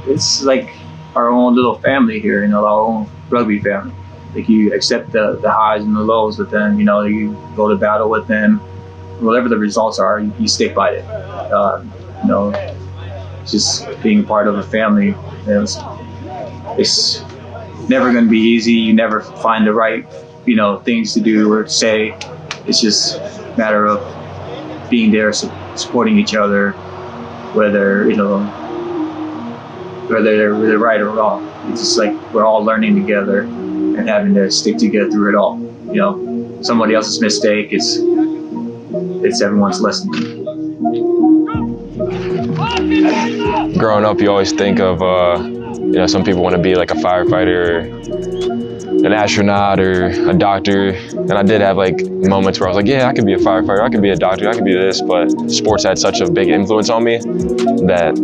it's like our own little family here, you know, our own rugby family. Like you accept the highs and the lows with them, you know, you go to battle with them, whatever the results are, you stick by it. You know, just being part of a family, it's never going to be easy. You never find the right, you know, things to do or say. It's just a matter of being there, supporting each other, whether, you know, whether they're right or wrong. It's just like we're all learning together and having to stick together through it all. You know, somebody else's mistake, it's everyone's lesson. Growing up, you always think of, you know, some people want to be like a firefighter, an astronaut, or a doctor. And I did have like moments where I was like, yeah, I could be a firefighter, I could be a doctor, I could be this, but sports had such a big influence on me that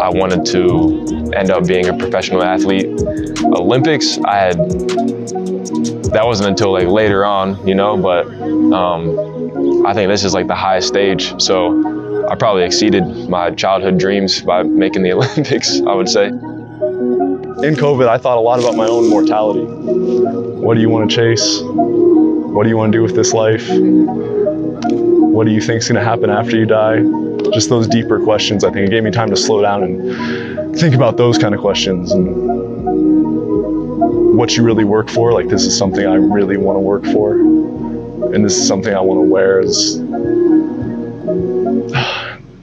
I wanted to end up being a professional athlete. Olympics, that wasn't until like later on, you know, but I think this is like the highest stage. So I probably exceeded my childhood dreams by making the Olympics, I would say. In COVID, I thought a lot about my own mortality. What do you want to chase? What do you want to do with this life? What do you think is going to happen after you die? Just those deeper questions. I think it gave me time to slow down and think about those kind of questions. And what you really work for, like this is something I really want to work for. And this is something I want to wear.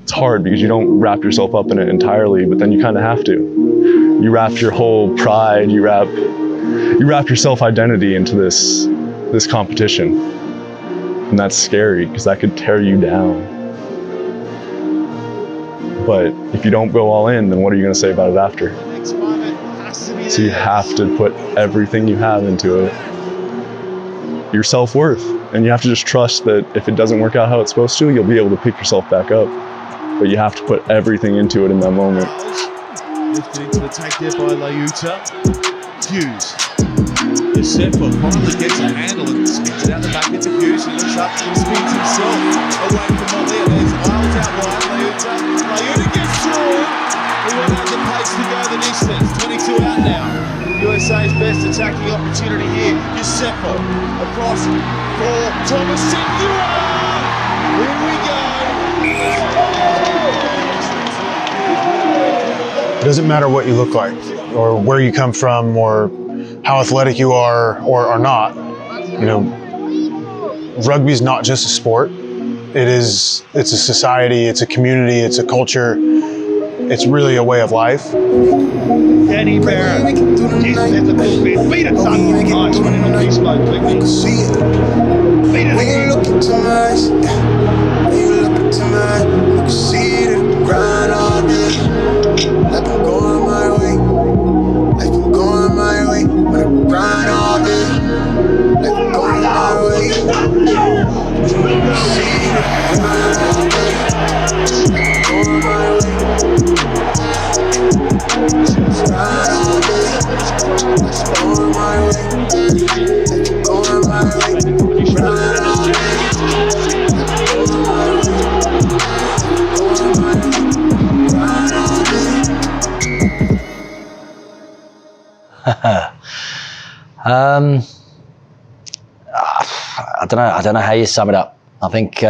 It's hard because you don't wrap yourself up in it entirely, but then you kind of have to. You wrap your whole pride, you wrap your self-identity into this competition. And that's scary because that could tear you down. But if you don't go all in, then what are you going to say about it after? So you have to put everything you have into it. Your self-worth. And you have to just trust that if it doesn't work out how it's supposed to, you'll be able to pick yourself back up. But you have to put everything into it in that moment. Lifted into the take there by Layuta. Hughes. Yosefa finally gets a handle and spins it out the back into Hughes. He looks up and spins himself away from Malia. There's Miles out wide. Layuta gets through. He went out the pace to go the distance. 22 out now. USA's best attacking opportunity here. Yosefa across for Thomas Singular. Here we go. It doesn't matter what you look like or where you come from or how athletic you are or are not. You know, rugby's not just a sport. It's a society, it's a community, it's a culture. It's really a way of life. Danny Barrett, just at the bit. Beat it, son. Nice, running on these slow, quickly. Beat it. When you look into my eyes, when you look into my eyes, you can see the grind all day. Like I'm going my way, like I'm going my way. When I grind all day, like I'm going my way. You can see the grind all day, like I'm going my way. Grind all day, like I'm going my way, like I'm going my way. Grind all day, like I'm going my way, going my way. Grind all day. I don't know how you sum it up. I think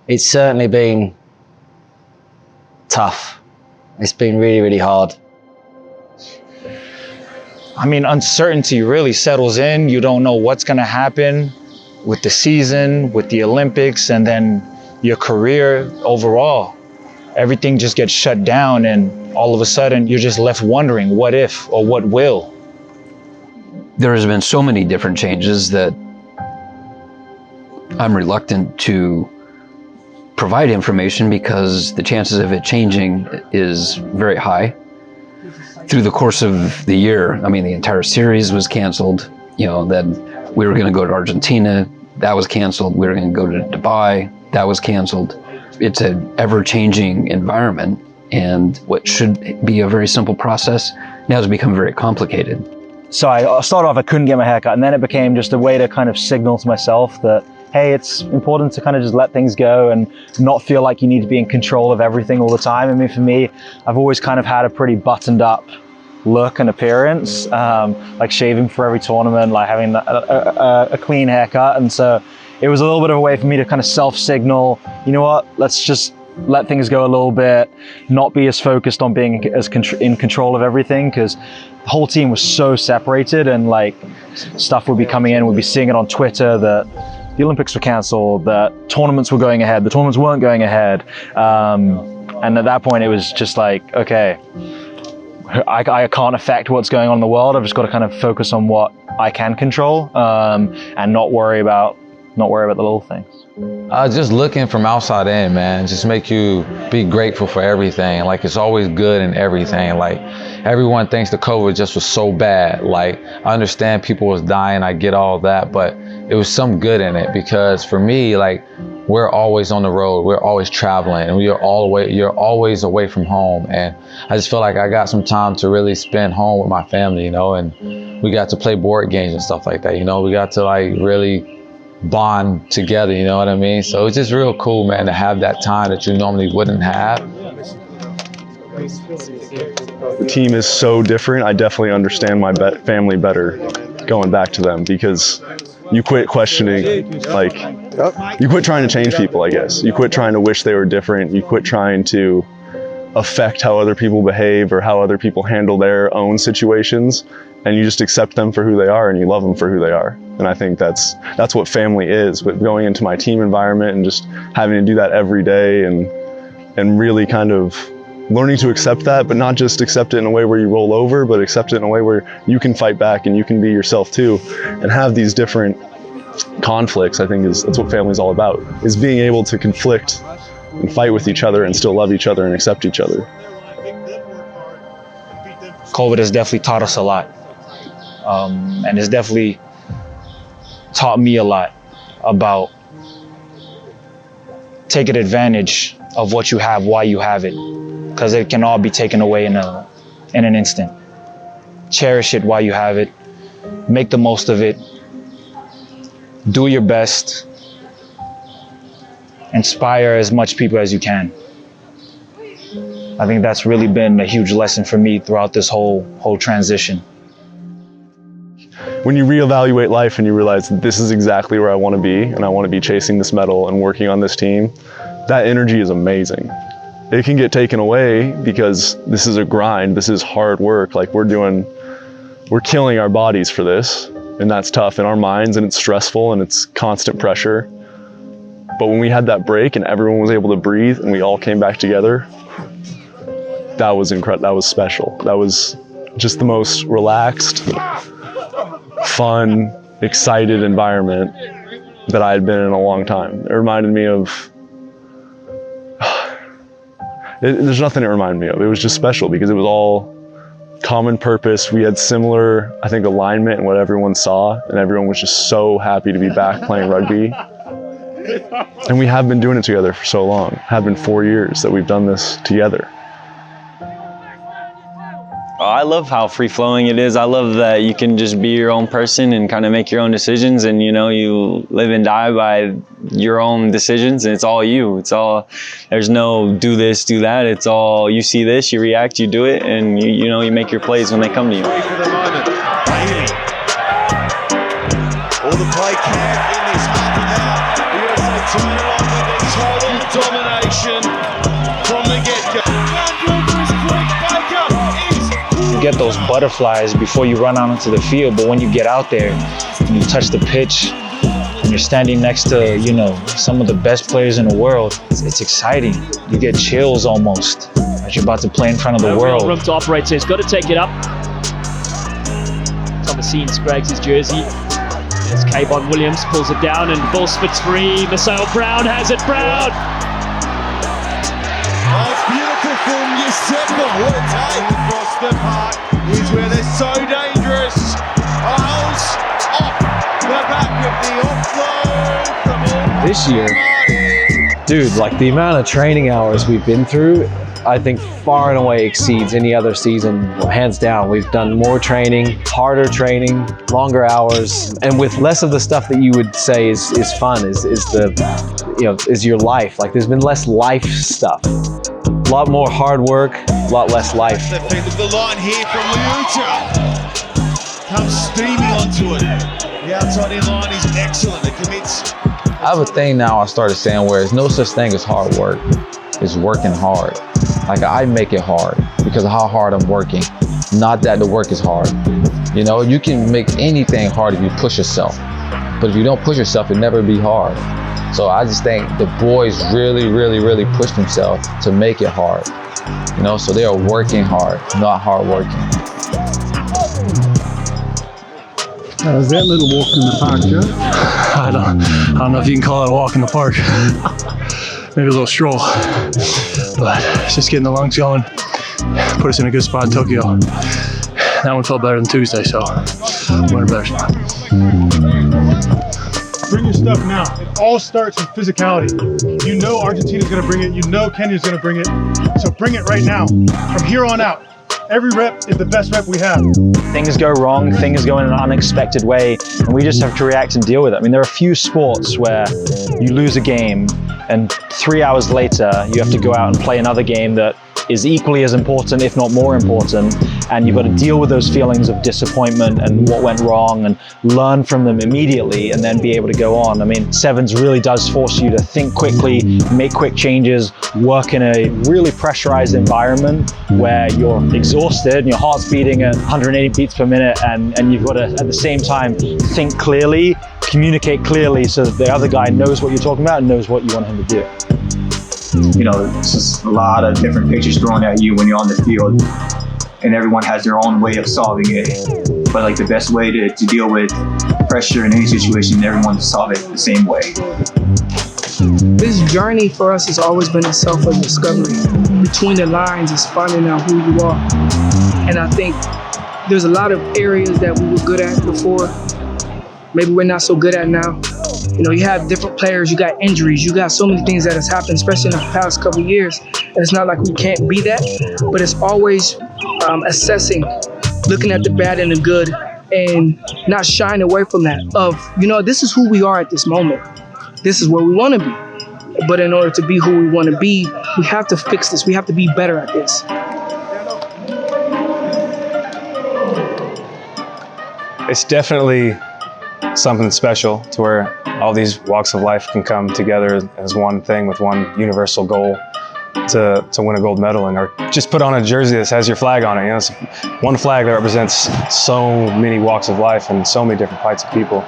it's certainly been tough. It's been really, really hard. I mean, uncertainty really settles in. You don't know what's going to happen with the season, with the Olympics, and then your career overall. Everything just gets shut down, and all of a sudden you're just left wondering what if or what will. There has been so many different changes that I'm reluctant to provide information because the chances of it changing is very high. Through the course of the year, I mean, the entire series was canceled. You know, then we were going to go to Argentina, that was canceled. We were going to go to Dubai, that was canceled. It's an ever-changing environment, and what should be a very simple process now has become very complicated. So I started off, I couldn't get my hair cut, and then it became just a way to kind of signal to myself that, hey, it's important to kind of just let things go and not feel like you need to be in control of everything all the time. I mean, for me, I've always kind of had a pretty buttoned up look and appearance, like shaving for every tournament, like having a clean haircut. And so it was a little bit of a way for me to kind of self-signal, you know what, let's just let things go a little bit, not be as focused on being as in control of everything, because the whole team was so separated, and like stuff would be coming in, we'd be seeing it on Twitter that the Olympics were canceled, that tournaments were going ahead, the tournaments weren't going ahead. And at that point it was just like, okay, I can't affect what's going on in the world. I've just got to kind of focus on what I can control, and not worry about the little things. Just looking from outside in, man, just make you be grateful for everything. Like, it's always good in everything. Like, everyone thinks the COVID just was so bad. Like, I understand people was dying, I get all that, but it was some good in it, because for me, like, we're always on the road, we're always traveling, and you're always away from home. And I just feel like I got some time to really spend home with my family, you know, and we got to play board games and stuff like that, you know, we got to like really bond together, you know what I mean? So it's just real cool, man, to have that time that you normally wouldn't have. The team is so different. I definitely understand my family better going back to them, because you quit questioning, like, you quit trying to change people, I guess. You quit trying to wish they were different. You quit trying to affect how other people behave or how other people handle their own situations, and you just accept them for who they are and you love them for who they are. And I think that's what family is. But going into my team environment and just having to do that every day, and really kind of learning to accept that, but not just accept it in a way where you roll over, but accept it in a way where you can fight back and you can be yourself too, and have these different conflicts. I think that's what family's all about, is being able to conflict and fight with each other and still love each other and accept each other. COVID has definitely taught us a lot, and it's definitely taught me a lot about taking advantage of what you have, why you have it, because it can all be taken away in an instant. Cherish it while you have it, make the most of it, do your best, inspire as much people as you can. I think that's really been a huge lesson for me throughout this whole transition. When you reevaluate life and you realize that this is exactly where I want to be, and I want to be chasing this medal and working on this team, that energy is amazing. It can get taken away because this is a grind, this is hard work. Like, we're killing our bodies for this, and that's tough in our minds, and it's stressful, and it's constant pressure. But when we had that break and everyone was able to breathe and we all came back together, that was incredible. That was special. That was just the most relaxed, fun, excited environment that I had been in a long time. It reminded me of, there's nothing it reminded me of. It was just special because it was all common purpose. We had similar, I think, alignment in what everyone saw, and everyone was just so happy to be back playing rugby. And we have been doing it together for so long. It have been 4 years that we've done this together. I love how free-flowing it is. I love that you can just be your own person and kind of make your own decisions, and you know, you live and die by your own decisions, and it's all you. It's all, there's no do this, do that. It's all, you see this, you react, you do it, and you know, you make your plays when they come to you. For the moment, Bailey. All the play can in this half an hour. The USA turn it on with a total domination from the get-go. You get those butterflies before you run out into the field, but when you get out there and you touch the pitch and you're standing next to, you know, some of the best players in the world, it's exciting. You get chills almost as you're about to play in front of the world. Room to operate, so he's got to take it up. Thomasine Scraggs' jersey. There's Kayvon Williams, pulls it down, and Volsford's free. Marcel Brown has it, Brown! Oh, it's beautiful from Yusefa. What a take across the park. Here's where they're so dangerous. Isles off the back of the offload from all. This year, dude, like the amount of training hours we've been through, I think, far and away exceeds any other season, hands down. We've done more training, harder training, longer hours, and with less of the stuff that you would say is fun, is your life. Like, there's been less life stuff. A lot more hard work, a lot less life. Left end of the line here from Liuta. Comes steaming onto it. The outside in line is excellent. It commits. I have a thing now I started saying where there's no such thing as hard work. It's working hard. Like, I make it hard because of how hard I'm working. Not that the work is hard. You know, you can make anything hard if you push yourself. But if you don't push yourself, it'll never be hard. So I just think the boys really, really, really push themselves to make it hard. You know, so they are working hard, not hard working. Was that little walk in the park, Joe? I don't know if you can call it a walk in the park. Maybe a little stroll. But it's just getting the lungs going. Put us in a good spot in Tokyo. That one felt better than Tuesday, so we're in a better spot. Bring your stuff now. It all starts with physicality. You know Argentina's gonna bring it. You know Kenya's gonna bring it. So bring it right now. From here on out. Every rep is the best rep we have. Things go wrong, things go in an unexpected way, and we just have to react and deal with it. I mean, there are a few sports where you lose a game and 3 hours later you have to go out and play another game that is equally as important, if not more important, and you've got to deal with those feelings of disappointment and what went wrong and learn from them immediately and then be able to go on. I mean, Sevens really does force you to think quickly, make quick changes, work in a really pressurized environment where you're exhausted and your heart's beating at 180 beats per minute, and you've got to, at the same time, think clearly, communicate clearly so that the other guy knows what you're talking about and knows what you want him to do. You know, it's just a lot of different pictures thrown at you when you're on the field, and everyone has their own way of solving it. But like, the best way to deal with pressure in any situation, everyone solve it the same way. This journey for us has always been a self-discovery. Between the lines is finding out who you are. And I think there's a lot of areas that we were good at before, maybe we're not so good at now. You know, you have different players, you got injuries, you got so many things that has happened, especially in the past couple of years. And it's not like we can't be that, but it's always assessing, looking at the bad and the good, and not shying away from that of, you know, this is who we are at this moment. This is where we want to be. But in order to be who we want to be, we have to fix this. We have to be better at this. It's definitely something special to where all these walks of life can come together as one thing with one universal goal to win a gold medal, or just put on a jersey that has your flag on it. You know, it's one flag that represents so many walks of life and so many different types of people.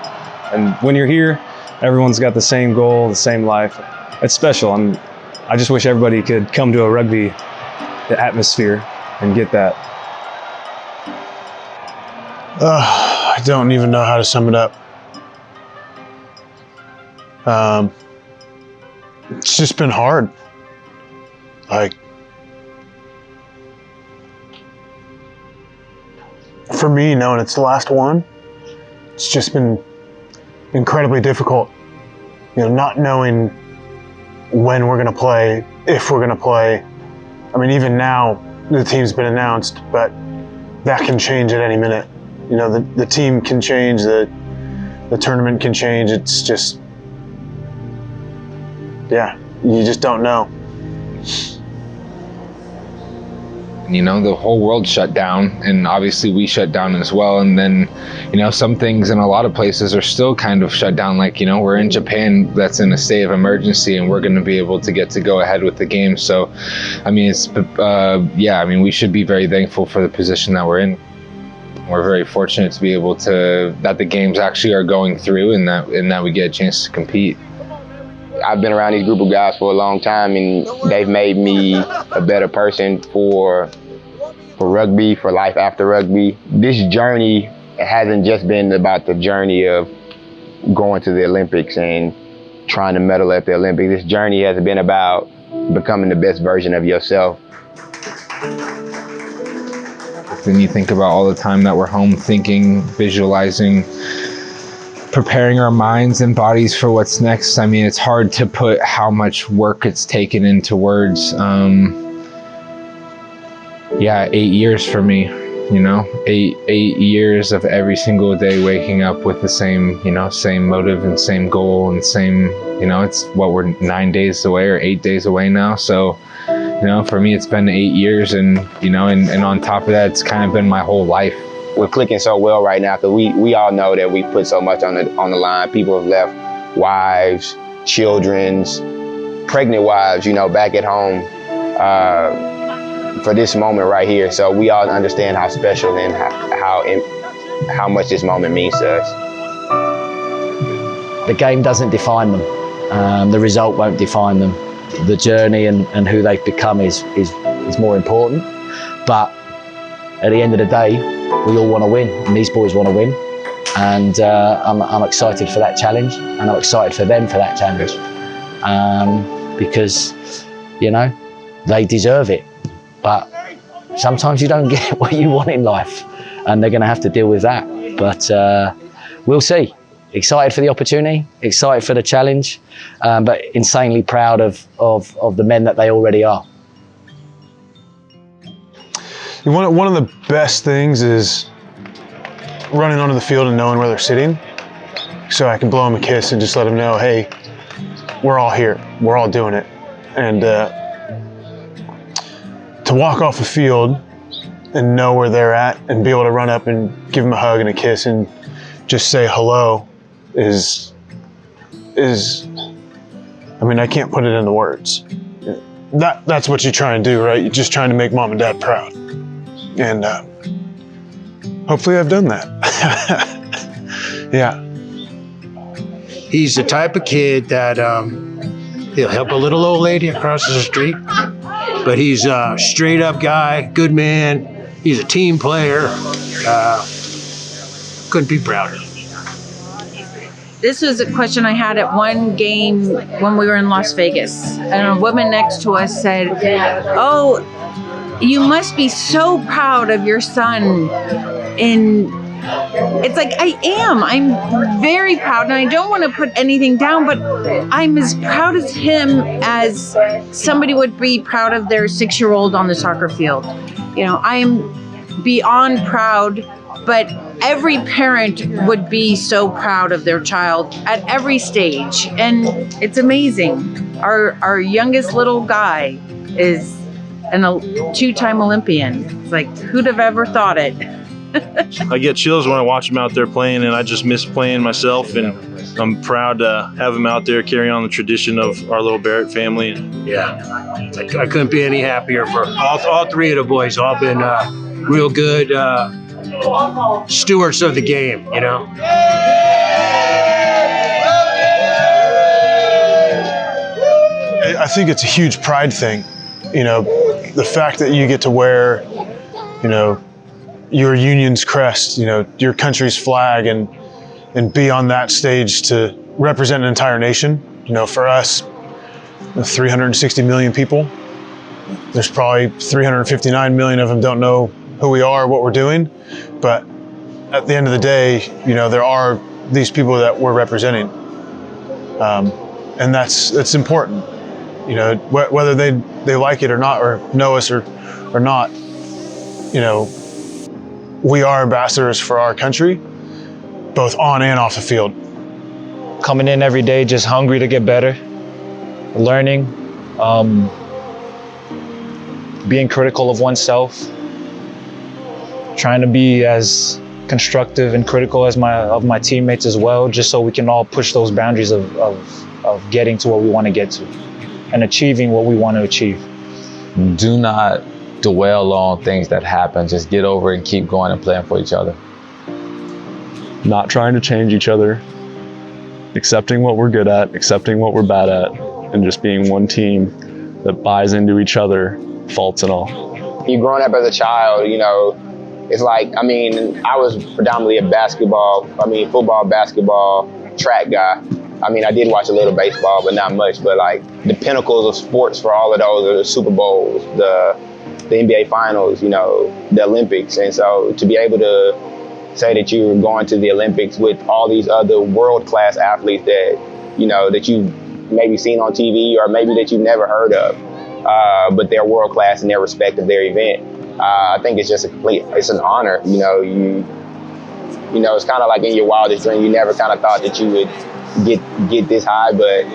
And when you're here, everyone's got the same goal, the same life. It's special, and I just wish everybody could come to a rugby atmosphere and get that. I don't even know how to sum it up. It's just been hard. Like, for me, knowing it's the last one, it's just been incredibly difficult. You know, not knowing when we're going to play, if we're going to play. I mean, even now, the team's been announced, but that can change at any minute. You know, the team can change, the tournament can change. It's just, yeah, you just don't know. You know, the whole world shut down, and obviously we shut down as well. And then, you know, some things in a lot of places are still kind of shut down. Like, you know, we're in Japan, that's in a state of emergency, and we're going to be able to go ahead with the game. So, I mean, it's, yeah, I mean, we should be very thankful for the position that we're in. We're very fortunate to be able to, that the games actually are going through, and that we get a chance to compete. I've been around these group of guys for a long time, and they've made me a better person for rugby, for life after rugby. This journey hasn't just been about the journey of going to the Olympics and trying to medal at the Olympics. This journey has been about becoming the best version of yourself. Then you think about all the time that we're home thinking, visualizing, preparing our minds and bodies for what's next. I mean, it's hard to put how much work it's taken into words. yeah, 8 years for me, you know, eight years of every single day waking up with the same, you know, same motive and same goal and same, you know, it's what, we're 9 days away or 8 days away now. So, you know, for me, it's been 8 years, and, you know, and on top of that, it's kind of been my whole life. We're clicking so well right now because we all know that we put so much on the line. People have left wives, children's, pregnant wives, you know, back at home for this moment right here. So we all understand how special and how much this moment means to us. The game doesn't define them. The result won't define them. The journey and who they've become is more important. But at the end of the day, we all want to win, and these boys want to win. And I'm excited for that challenge, and I'm excited for them for that challenge. Because, you know, they deserve it. But sometimes you don't get what you want in life, and they're going to have to deal with that. But we'll see. Excited for the opportunity, excited for the challenge, but insanely proud of the men that they already are. One of the best things is running onto the field and knowing where they're sitting, so I can blow them a kiss and just let them know, hey, we're all here, we're all doing it. And to walk off the field and know where they're at and be able to run up and give them a hug and a kiss and just say hello is I mean, I can't put it into words. That's what you try and do, right? You're just trying to make mom and dad proud. And hopefully I've done that. Yeah. He's the type of kid that he'll help a little old lady across the street, but he's a straight up guy, good man. He's a team player. Couldn't be prouder. This was a question I had at one game when we were in Las Vegas. And a woman next to us said, oh, you must be so proud of your son. And it's like, I am. I'm very proud, and I don't want to put anything down, but I'm as proud as him as somebody would be proud of their 6-year-old on the soccer field. You know, I am beyond proud, but every parent would be so proud of their child at every stage. And it's amazing. Our youngest little guy is a 2-time Olympian. It's like, who'd have ever thought it? I get chills when I watch him out there playing, and I just miss playing myself, and I'm proud to have him out there carry on the tradition of our little Barrett family. Yeah, I couldn't be any happier for all 3 of the boys. All been real good stewards of the game, you know. I think it's a huge pride thing, you know, the fact that you get to wear, you know, your union's crest, you know, your country's flag, and be on that stage to represent an entire nation. You know, for us, 360 million people, there's probably 359 million of them don't know who we are, what we're doing. But at the end of the day, you know, there are these people that we're representing. And that's important. You know, whether they like it or not, or know us or not, you know, we are ambassadors for our country, both on and off the field. Coming in every day just hungry to get better, learning, being critical of oneself, trying to be as constructive and critical as my teammates as well, just so we can all push those boundaries of getting to what we want to get to and achieving what we want to achieve. Do not dwell on things that happen. Just get over it and keep going and playing for each other. Not trying to change each other, accepting what we're good at, accepting what we're bad at, and just being one team that buys into each other, faults and all. You growing up as a child, you know, it's like, I mean, I was predominantly a football, basketball, track guy. I mean, I did watch a little baseball, but not much. But like the pinnacles of sports for all of those are the Super Bowls, the NBA Finals, you know, the Olympics. And so to be able to say that you're going to the Olympics with all these other world-class athletes that, you know, that you've maybe seen on TV or maybe that you've never heard of, but they're world-class in their respect of their event. I think it's just it's an honor. You know, it's kind of like in your wildest dream, you never kind of thought that you would get this high, but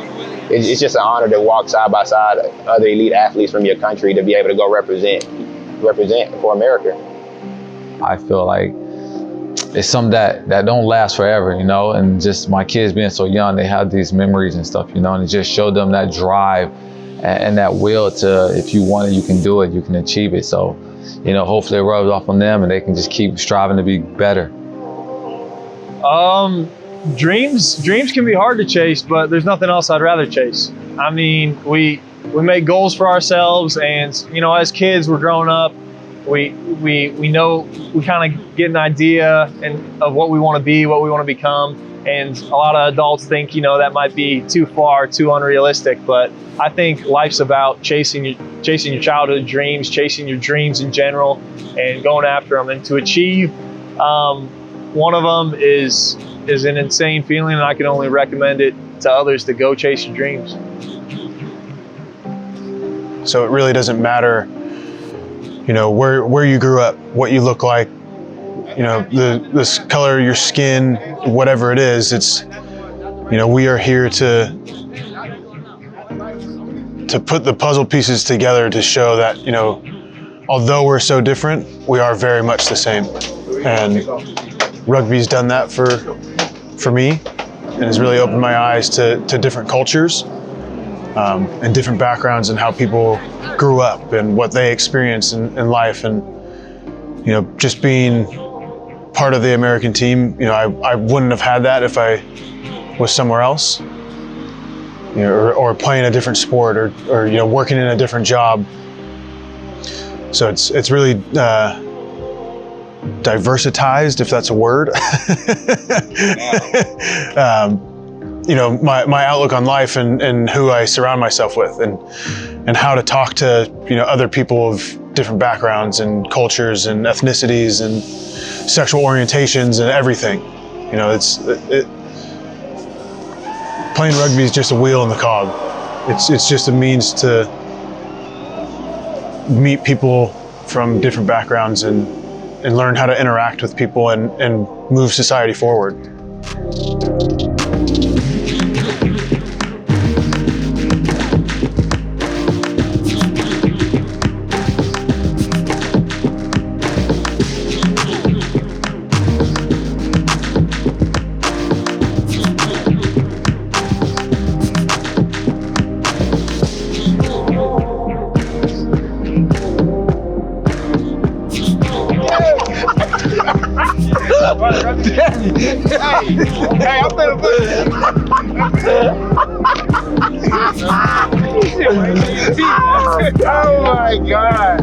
it's just an honor to walk side by side other elite athletes from your country to be able to go represent for America. I feel like it's something that don't last forever, you know, and just my kids being so young, they have these memories and stuff, you know, and it just showed them that drive and that will to, if you want it, you can do it, you can achieve it. So, you know, hopefully it rubs off on them and they can just keep striving to be better. Dreams can be hard to chase, but there's nothing else I'd rather chase. I mean, we make goals for ourselves, and you know, as kids, we're growing up. We know, we kind of get an idea of what we want to be, what we want to become, and a lot of adults think, you know, that might be too far, too unrealistic. But I think life's about chasing your childhood dreams, chasing your dreams in general, and going after them. And to achieve one of them is an insane feeling, and I can only recommend it to others to go chase your dreams. So it really doesn't matter, you know, where you grew up, what you look like, you know, the color of your skin, whatever it is. It's, you know, we are here to put the puzzle pieces together to show that, you know, although we're so different, we are very much the same. And rugby's done that for me, and has really opened my eyes to different cultures and different backgrounds and how people grew up and what they experienced in life. And, you know, just being part of the American team, you know, I wouldn't have had that if I was somewhere else, you know, or playing a different sport or you know, working in a different job. So it's really diversitized, if that's a word. You know, my outlook on life and who I surround myself with and how to talk to, you know, other people of different backgrounds and cultures and ethnicities and sexual orientations and everything. You know, playing rugby is just a wheel in the cog. It's just a means to meet people from different backgrounds and learn how to interact with people and move society forward. Hey, I'm gonna put it. Oh my God.